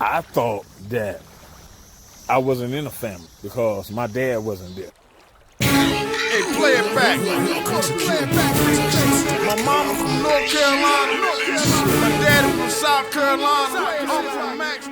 I thought that I wasn't in a family because my dad wasn't there. Hey, play it back. Play it back. My mama from North Carolina. My daddy from South Carolina. I'm from Max.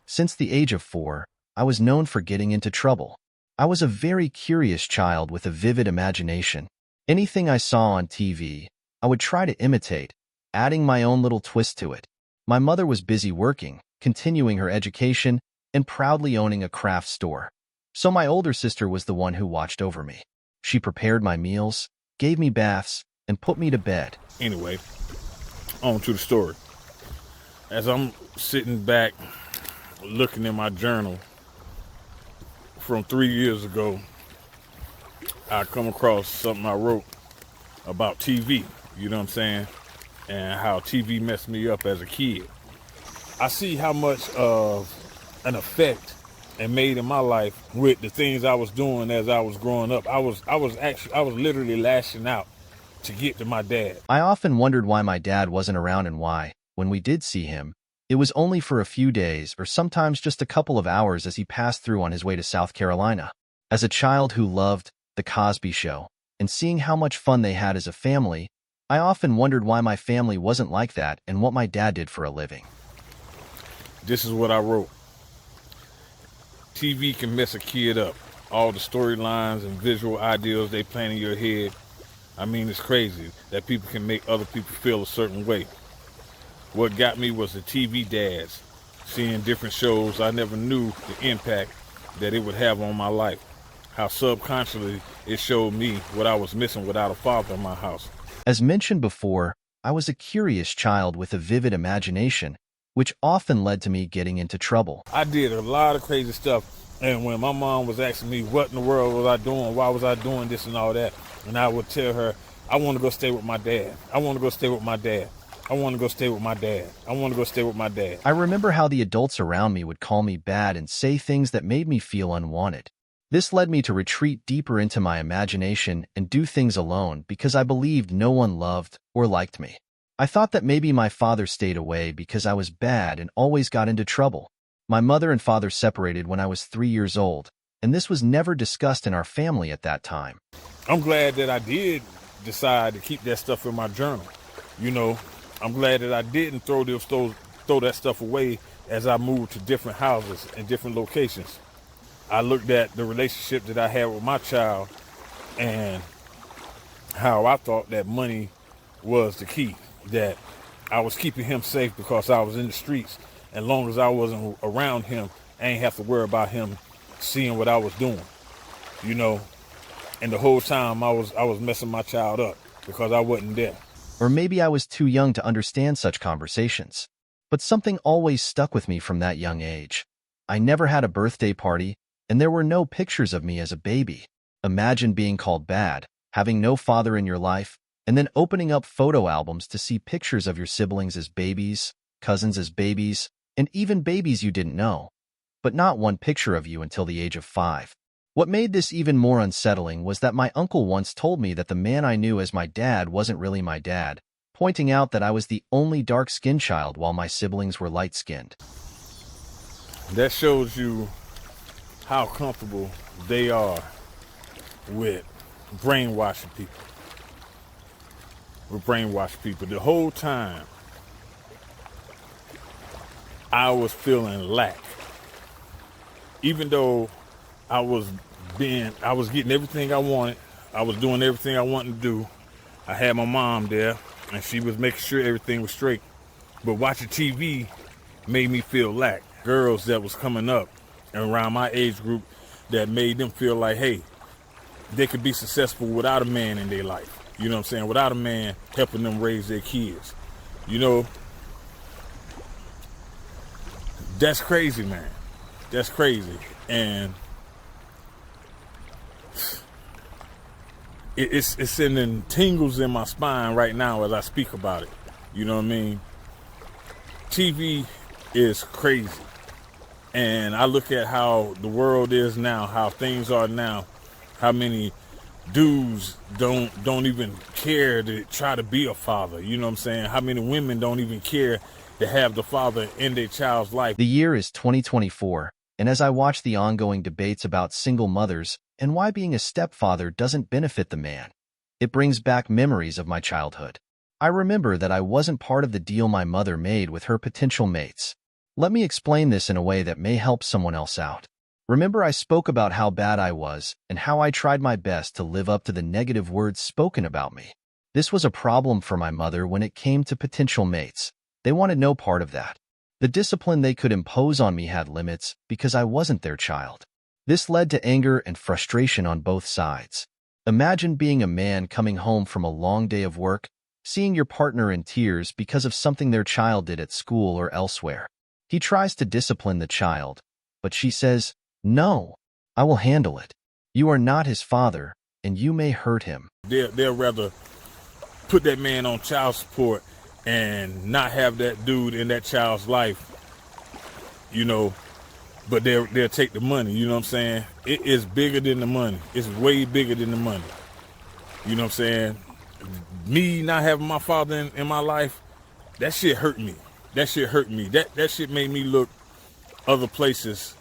Since the age of 4, I was known for getting into trouble. I was a very curious child with a vivid imagination. Anything I saw on TV, I would try to imitate, adding my own little twist to it. My mother was busy working, continuing her education, and proudly owning a craft store. So my older sister was the one who watched over me. She prepared my meals, gave me baths, and put me to bed. Anyway, on to the story. As I'm sitting back, looking in my journal from 3 years ago, I come across something I wrote about TV, you know what I'm saying? And how TV messed me up as a kid. I see how much of an effect it made in my life with the things I was doing as I was growing up. I was literally lashing out to get to my dad. I often wondered why my dad wasn't around and why, when we did see him, it was only for a few days or sometimes just a couple of hours as he passed through on his way to South Carolina. As a child who loved The Cosby Show and seeing how much fun they had as a family, I often wondered why my family wasn't like that and what my dad did for a living. This is what I wrote. TV can mess a kid up. All the storylines and visual ideals they plant in your head. I mean, it's crazy that people can make other people feel a certain way. What got me was the TV dads, seeing different shows. I never knew the impact that it would have on my life. How subconsciously it showed me what I was missing without a father in my house. As mentioned before, I was a curious child with a vivid imagination, which often led to me getting into trouble. I did a lot of crazy stuff, and when my mom was asking me what in the world was I doing, why was I doing this and all that, and I would tell her, I want to go stay with my dad. I want to go stay with my dad. I want to go stay with my dad. I want to go stay with my dad. I remember how the adults around me would call me bad and say things that made me feel unwanted. This led me to retreat deeper into my imagination and do things alone because I believed no one loved or liked me. I thought that maybe my father stayed away because I was bad and always got into trouble. My mother and father separated when I was 3 years old, and this was never discussed in our family at that time. I'm glad that I did decide to keep that stuff in my journal. You know, I'm glad that I didn't throw that stuff away as I moved to different houses and different locations. I looked at the relationship that I had with my child and how I thought that money was the key, that I was keeping him safe because I was in the streets. As long as I wasn't around him, I ain't have to worry about him seeing what I was doing, you know. And the whole time I was messing my child up because I wasn't there. Or maybe I was too young to understand such conversations. But something always stuck with me from that young age. I never had a birthday party, and there were no pictures of me as a baby. Imagine being called bad, having no father in your life, and then opening up photo albums to see pictures of your siblings as babies, cousins as babies, and even babies you didn't know. But not one picture of you until the age of 5. What made this even more unsettling was that my uncle once told me that the man I knew as my dad wasn't really my dad, pointing out that I was the only dark-skinned child while my siblings were light-skinned. That shows you how comfortable they are with brainwashing people. The whole time, I was feeling lack. Even though I was getting everything I wanted. I was doing everything I wanted to do. I had my mom there, and she was making sure everything was straight. But watching TV made me feel lack. Girls that was coming up and around my age group that made them feel like, hey, they could be successful without a man in their life. You know what I'm saying? Without a man helping them raise their kids. You know, that's crazy, man. That's crazy. And it's sending tingles in my spine right now as I speak about it. You know what I mean? TV is crazy. And I look at how the world is now, how things are now, how many dudes don't even care to try to be a father. You know what I'm saying? How many women don't even care to have the father in their child's life? The year is 2024, and as I watch the ongoing debates about single mothers and why being a stepfather doesn't benefit the man, it brings back memories of my childhood. I remember that I wasn't part of the deal my mother made with her potential mates. Let me explain this in a way that may help someone else out. Remember, I spoke about how bad I was and how I tried my best to live up to the negative words spoken about me. This was a problem for my mother when it came to potential mates. They wanted no part of that. The discipline they could impose on me had limits because I wasn't their child. This led to anger and frustration on both sides. Imagine being a man coming home from a long day of work, seeing your partner in tears because of something their child did at school or elsewhere. He tries to discipline the child, but she says, "No, I will handle it. You are not his father, and you may hurt him." They'll rather put that man on child support and not have that dude in that child's life, you know, but they'll take the money, you know what I'm saying? It is bigger than the money. It's way bigger than the money. You know what I'm saying? Me not having my father in my life, that shit hurt me. That shit hurt me. That shit made me look other places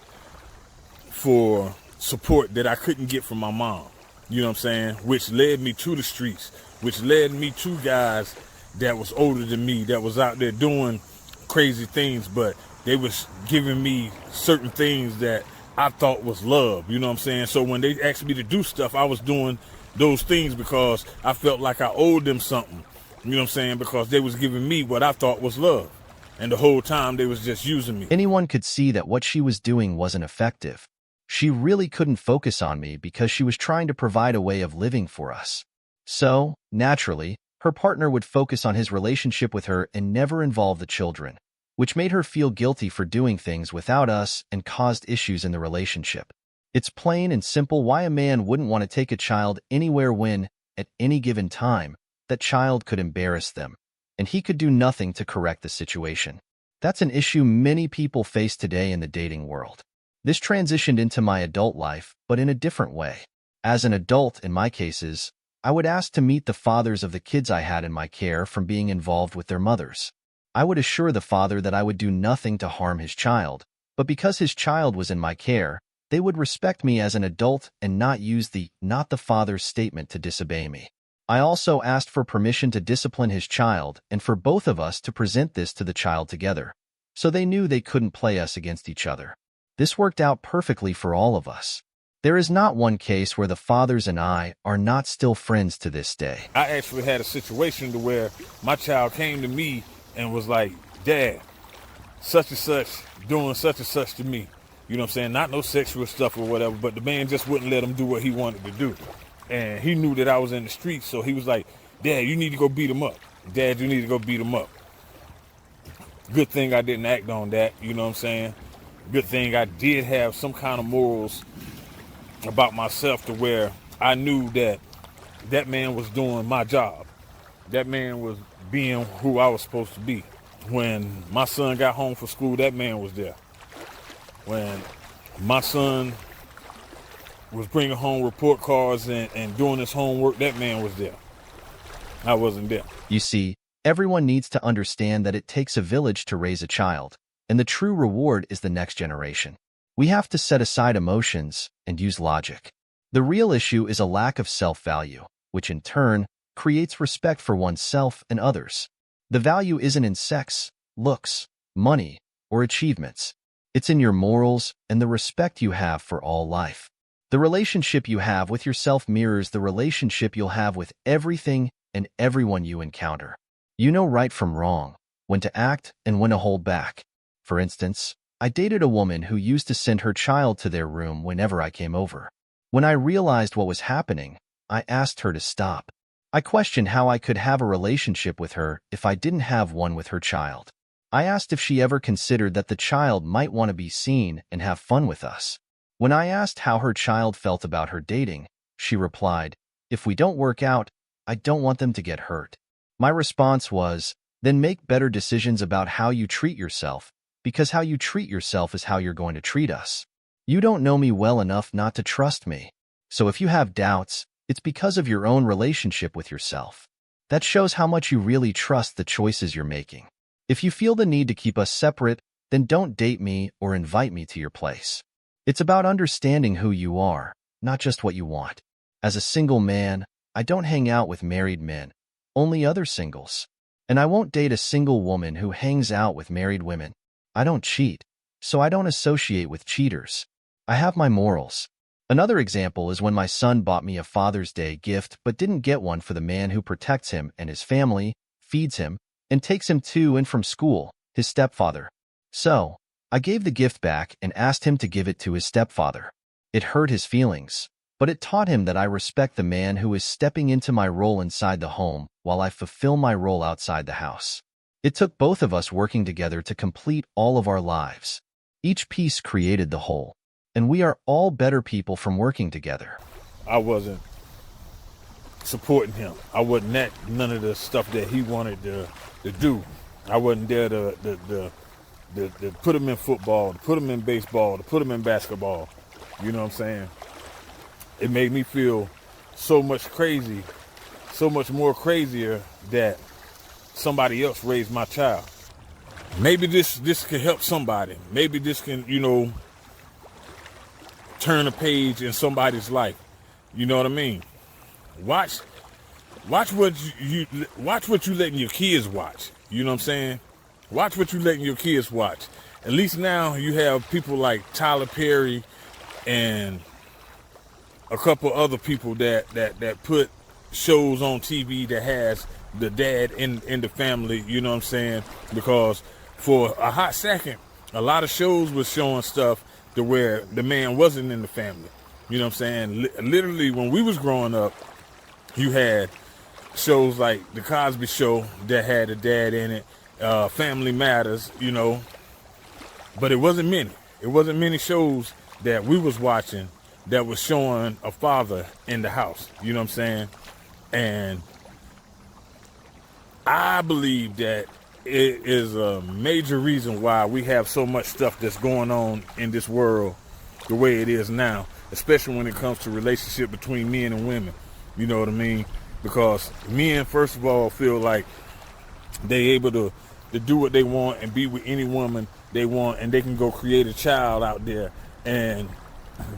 for support that I couldn't get from my mom. You know what I'm saying? Which led me to the streets, which led me to guys that was older than me, that was out there doing crazy things, but they was giving me certain things that I thought was love. You know what I'm saying? So when they asked me to do stuff, I was doing those things because I felt like I owed them something. You know what I'm saying? Because they was giving me what I thought was love. And the whole time they was just using me. Anyone could see that what she was doing wasn't effective. She really couldn't focus on me because she was trying to provide a way of living for us. So, naturally, her partner would focus on his relationship with her and never involve the children, which made her feel guilty for doing things without us and caused issues in the relationship. It's plain and simple why a man wouldn't want to take a child anywhere when, at any given time, that child could embarrass them, and he could do nothing to correct the situation. That's an issue many people face today in the dating world. This transitioned into my adult life, but in a different way. As an adult, in my cases, I would ask to meet the fathers of the kids I had in my care from being involved with their mothers. I would assure the father that I would do nothing to harm his child, but because his child was in my care, they would respect me as an adult and not use the "not the father's" statement to disobey me. I also asked for permission to discipline his child and for both of us to present this to the child together, so they knew they couldn't play us against each other. This worked out perfectly for all of us. There is not one case where the fathers and I are not still friends to this day. I actually had a situation to where my child came to me and was like, "Dad, such and such doing such and such to me." You know what I'm saying? Not no sexual stuff or whatever, but the man just wouldn't let him do what he wanted to do. And he knew that I was in the streets, so he was like, "Dad, you need to go beat him up. Dad, you need to go beat him up." Good thing I didn't act on that, you know what I'm saying? Good thing I did have some kind of morals about myself to where I knew that that man was doing my job. That man was being who I was supposed to be. When my son got home from school, that man was there. When my son was bringing home report cards and doing his homework, that man was there. I wasn't there. You see, everyone needs to understand that it takes a village to raise a child, and the true reward is the next generation. We have to set aside emotions and use logic. The real issue is a lack of self-value, which in turn creates respect for oneself and others. The value isn't in sex, looks, money, or achievements. It's in your morals and the respect you have for all life. The relationship you have with yourself mirrors the relationship you'll have with everything and everyone you encounter. You know right from wrong, when to act and when to hold back. For instance, I dated a woman who used to send her child to their room whenever I came over. When I realized what was happening, I asked her to stop. I questioned how I could have a relationship with her if I didn't have one with her child. I asked if she ever considered that the child might want to be seen and have fun with us. When I asked how her child felt about her dating, she replied, "If we don't work out, I don't want them to get hurt." My response was, then make better decisions about how you treat yourself, because how you treat yourself is how you're going to treat us. You don't know me well enough not to trust me. So if you have doubts, It's because of your own relationship with yourself. That shows how much you really trust the choices you're making. If you feel the need to keep us separate, then don't date me or invite me to your place. It's about understanding who you are, not just what you want. As a single man, I don't hang out with married men, only other singles. And I won't date a single woman who hangs out with married women. I don't cheat, so I don't associate with cheaters. I have my morals. Another example is when my son bought me a Father's Day gift but didn't get one for the man who protects him and his family, feeds him, and takes him to and from school, his stepfather. So, I gave the gift back and asked him to give it to his stepfather. It hurt his feelings, but it taught him that I respect the man who is stepping into my role inside the home while I fulfill my role outside the house. It took both of us working together to complete all of our lives. Each piece created the whole, and we are all better people from working together. I wasn't supporting him. I wasn't at none of the stuff that he wanted to do. I wasn't there to put him in football, to put him in baseball, to put him in basketball. You know what I'm saying? It made me feel so much more crazier that somebody else raised my child. Maybe this can help somebody. Maybe this can, turn a page in somebody's life. You know what I mean? Watch what you letting your kids watch. You know what I'm saying? Watch what you letting your kids watch. At least now you have people like Tyler Perry and a couple other people that put shows on TV that has the dad in the family, you know what I'm saying? Because for a hot second, a lot of shows was showing stuff to where the man wasn't in the family. You know what I'm saying? Literally, when we was growing up, you had shows like The Cosby Show that had a dad in it, Family Matters, but it wasn't many. It wasn't many shows that we was watching that was showing a father in the house. You know what I'm saying? And I believe that it is a major reason why we have so much stuff that's going on in this world the way it is now, especially when it comes to relationship between men and women. You know what I mean? Because men, first of all, feel like they able to do what they want and be with any woman they want, and they can go create a child out there, and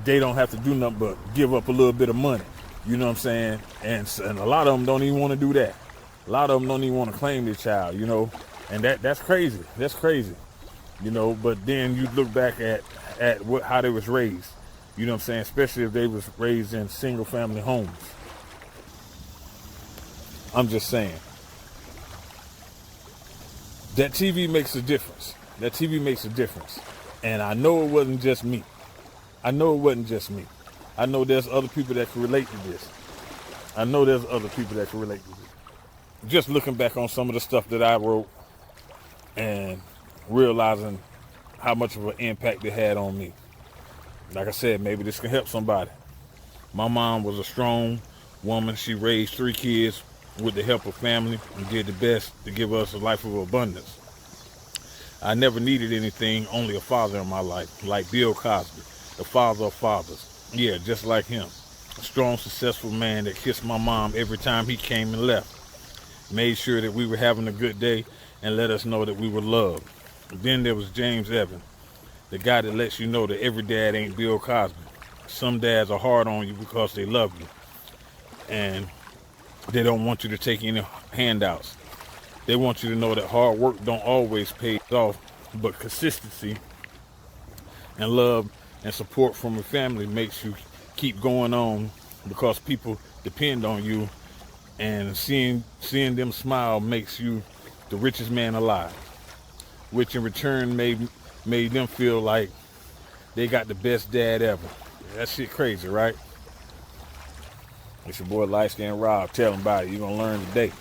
they don't have to do nothing but give up a little bit of money. You know what I'm saying? And a lot of them don't even want to do that. A lot of them don't even want to claim their child, and that's crazy. That's crazy, but then you look back at how they was raised, you know what I'm saying? Especially if they was raised in single family homes. I'm just saying. That TV makes a difference. That TV makes a difference. And I know it wasn't just me. I know there's other people that can relate to this. Just looking back on some of the stuff that I wrote and realizing how much of an impact it had on me. Like I said, maybe this can help somebody. My mom was a strong woman. She raised 3 kids with the help of family and did the best to give us a life of abundance. I never needed anything, only a father in my life, like Bill Cosby, the father of fathers. Yeah, just like him. A strong, successful man that kissed my mom every time he came and left. Made sure that we were having a good day and let us know that we were loved. Then there was James Evans, the guy that lets you know that every dad ain't Bill Cosby. Some dads are hard on you because they love you, and they don't want you to take any handouts. They want you to know that hard work don't always pay off, but consistency and love and support from your family makes you keep going on, because people depend on you, and seeing them smile makes you the richest man alive, which in return made them feel like they got the best dad ever. That shit crazy, right? It's your boy Light Skin Rob. Tell them about it. You're gonna learn today.